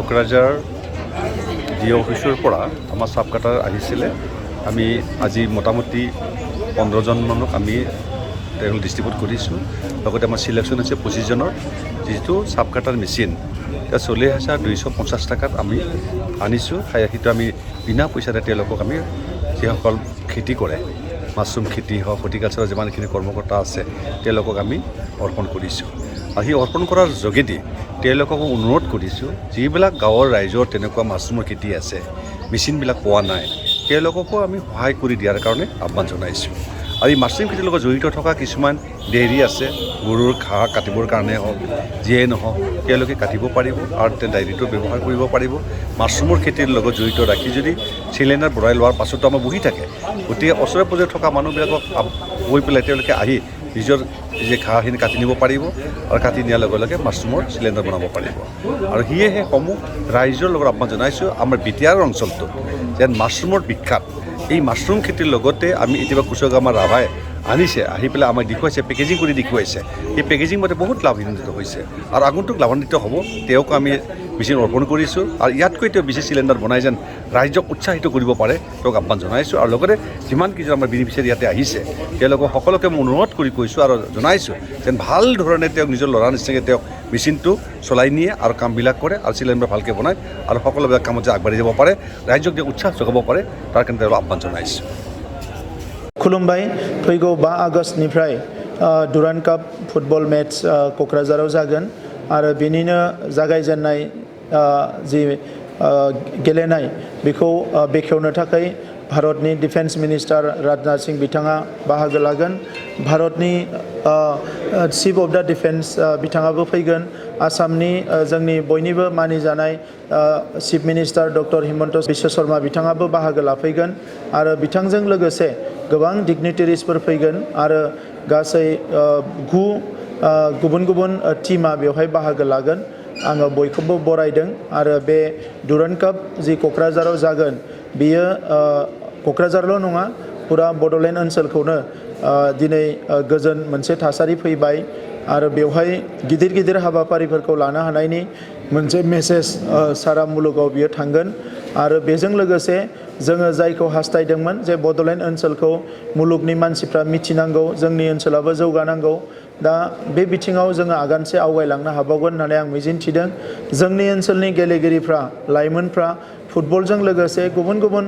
Kokrajhar D অফিচৰ পৰা আমাৰ চাব কাটাৰ আহিছিলে। আমি আজি মোটামুটি 15জন মানুহক আমি তেওঁলোক ডিষ্ট্ৰিবিউট কৰিছোঁ। লগতে আমাৰ চিলেকশ্যন হৈছে 25 জনৰ। যিটো চাব কাটাৰ মেচিন 40,250 টকাত আমি আনিছোঁ। সেইটো আমি বিনা পইচাতে তেওঁলোকক আমি যিসকল খেতি কৰে, মাছৰুম খেতি হওক, হৰ্টিকালচাৰৰ যিমানখিনি কৰ্মকৰ্তা আছে তেওঁলোকক আমি অৰ্পণ কৰিছোঁ। আৰু সেই অৰ্পণ কৰাৰ যোগেদি তেওঁলোককো অনুৰোধ কৰিছোঁ, যিবিলাক গাঁৱৰ ৰাইজৰ তেনেকুৱা মাছৰুমৰ খেতি আছে, মেচিনবিলাক পোৱা নাই, তেওঁলোককো আমি সহায় কৰি দিয়াৰ কাৰণে আহ্বান জনাইছোঁ। আৰু এই মাছৰুম খেতিৰ লগত জড়িত থকা কিছুমান ডেইৰী আছে, গৰুৰ ঘাঁহ কাটিবৰ কাৰণে হওক, যিয়েই নহওক তেওঁলোকে কাটিব পাৰিব আৰু ডায়েৰীটো ব্যৱহাৰ কৰিব পাৰিব। মাছৰুমৰ খেতিৰ লগত জড়িত ৰাখি যদি চিলিণ্ডাৰ ভৰাই লোৱাৰ পাছতো আমাৰ বহি থাকে, গতিকে ওচৰে পাঁজৰে থকা মানুহবিলাকক গৈ পেলাই তেওঁলোকে আহি নিজৰ যে ঘাঁহখিনি কাটি নিব পাৰিব আৰু কাটি নিয়াৰ লগে লগে মাছৰুমৰ চিলিণ্ডাৰ বনাব পাৰিব। আৰু সেয়েহে সমূহ ৰাইজৰ লগত আহ্বান জনাইছোঁ, আমাৰ বিটিয়াৰ অঞ্চলটো যেন মাছৰুমৰ বিখ্যাত। এই মাছৰুম খেতিৰ লগতে আমি এতিয়া কুচকা আমাৰ ৰাভাই আনিছে, আহি পেলাই আমাক দেখুৱাইছে, পেকেজিং কৰি দেখুৱাইছে। এই পেকেজিং মতে বহুত লাভান্বিত হৈছে আৰু আগন্তুক লাভান্বিত হ'ব। তেওঁক আমি মেচিন অৰ্পণ কৰিছোঁ আৰু ইয়াতকৈ তেওঁ বেছি চিলিণ্ডাৰ বনাই যেন ৰাইজক উৎসাহিত কৰিব পাৰে, তেওঁক আহ্বান জনাইছোঁ। আৰু লগতে যিমান কেইজন আমাৰ বেনিফিচিয়াৰী ইয়াতে আহিছে তেওঁলোকক সকলোকে মই অনুৰোধ কৰি কৈছোঁ আৰু জনাইছোঁ যেন ভাল ধৰণে তেওঁক নিজৰ ল'ৰা নিচিনাকৈ তেওঁক মেচিনটো চলাই নিয়ে আৰু কামবিলাক কৰে আৰু চিলিণ্ডাৰ ভালকৈ বনায় আৰু সকলোবিলাক কামত যে আগবাঢ়ি যাব পাৰে, ৰাইজক যে উৎসাহ যোগাব পাৰে, তাৰ কাৰণে তেওঁক আহ্বান জনাইছোঁ। खुलुमबाय। फैगौ 5 आगष्टनिफ्राय डुरान्ड काप फुटबल मेच क'क्राझाराव जागोन आरो बेनिनो जागायजेननाय जि गेलेनाय बेखौ बेखेवनो थाखाय भारतनि डिफेन्स मिनिस्टार राजनाथ सिंह बिथाङा बाहागो लागोन। भारतनि चिफ अफ द डिफेन्स बिथाङाबो फैगोन। आसामनि जोंनि बयनिबो मानिजानाय chief minister doctor Himanta Biswa Sarma बिथाङाबो बाहागो लाफैगोन आरो बिथांजों लोगोसे गोबां डिग्निटारिसफोर फैगोन आरो गासै 9 गुबुन गुबुन टीमा बेवहाय बाहागो लागोन। आङो बयखौबो बरायदों आरो बे डुरान्ड काप जि क'क्राझाराव जागोन बेयो क'क्राझारल' नङा, पुरा बड'लेण्ड ओनसोलखौनो दिनै गोजोन मोनसे थासारि फैबाय आरो बेवहाय गिदिर गिदिर हाबाफारिफोरखौ लानो हानायनि मोनसे मेसेज सारा मुलुगाव बियो थांगोन। आरो बेजों लोगोसे जोङो जायखौ हास्थायदोंमोन जे बड'लेण्ड ओनसोलखौ मुलुगनि मानसिफ्रा मिथिनांगौ, जोंनि ओनसोलाबो जौगानांगौ, दा बे बिथिङाव जोङो आगानसे आवगायलांनो हाबावगोन होननानै आं मिजिंथिदों। जोंनि ओनसोलनि गेलेगिरिफ्रा, लाइमोनफ्रा फुटबलजों लोगोसे गुबुन गुबुन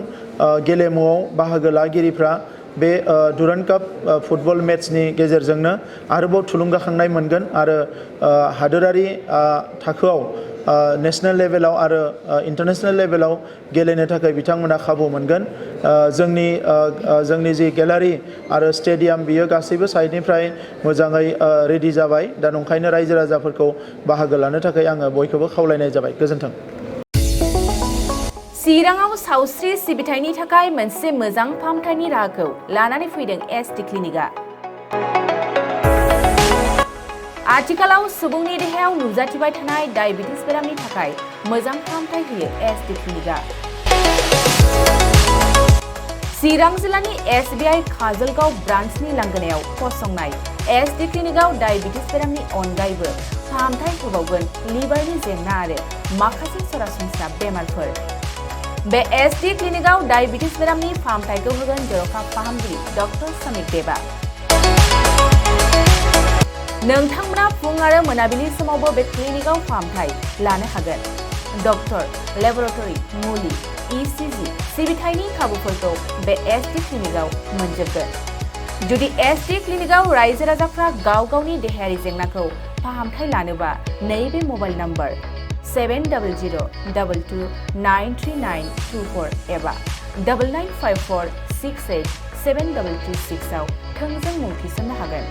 गेलेमुआव बाहागो लागिरिफ्रा बे डुरान्ड काप फुटबल मेचनि गेजेरजोंनो आरोबाव थुलुंगाखांनाय मोनगोन आरो हादोरारि थाखोआव नेशनेल लेभेलाव आरो इन्टारनेशनेल लेभेलाव गेलेनो थाखाय बिथांमोना खाबु मोनगोन। जोंनि जि गेलारि आरो स्टेडियाम बियो गासैबो साइडनिफ्राय मोजाङै रेडि जाबाय। दा नंखायनो रायजो राजाफोरखौ बाहागो लानो थाखाय आङो बयखौबो खावलायनाय जाबाय। गोजोन्थों। चिराङाव सावस्रि सिबिथायनि थाखाय मोनसे मोजां फाहामथायनि राहाखौ लानानै फैदों एसटि क्लिनिकआ। आथिखालाव सुबुंनि देहायाव नुजाथिबाय थानाय डायबिटिस बेरामनि थाखाय मोजां फाहामथाय होयो एसटि क्लिनिकआ। चिरां जिल्लानि SBI काजलगाव ब्रान्चनि लांगोनायाव फसंनाय एसटि क्लिनिकआव डायबिटिस बेरामनि अनगायैबो फाहामथाय होबावगोन लिभारनि जेंना आरो माखासे सरासनस्रा बेमारफोर। बे एसटि क्लिनिकआव डायबिटिस बेरामनि फाहामथायखौ होगोन जर'खा फाहामगिरि डक्टर समिक देबा। नोंथांमोना फुं आरो मोनाबिलि समावबो बे क्लिनिकआव फाहामथाय लानो हागोन। डक्टर, लेबरेटरि, मुलि, ECG सिबिथायनि खाबुफोरखौ बे एसटि क्लिनिकआव मोनजोबगोन। जुदि एसटि क्लिनिकआव रायजो राजाफ्रा गाव गावनि देहायारि जेंनाखौ फाहामथाय लानोबा नैबे मबाइल नम्बर 7002293924 एबा 9954687226 आव थोंजों मुं थिसननो हागोन।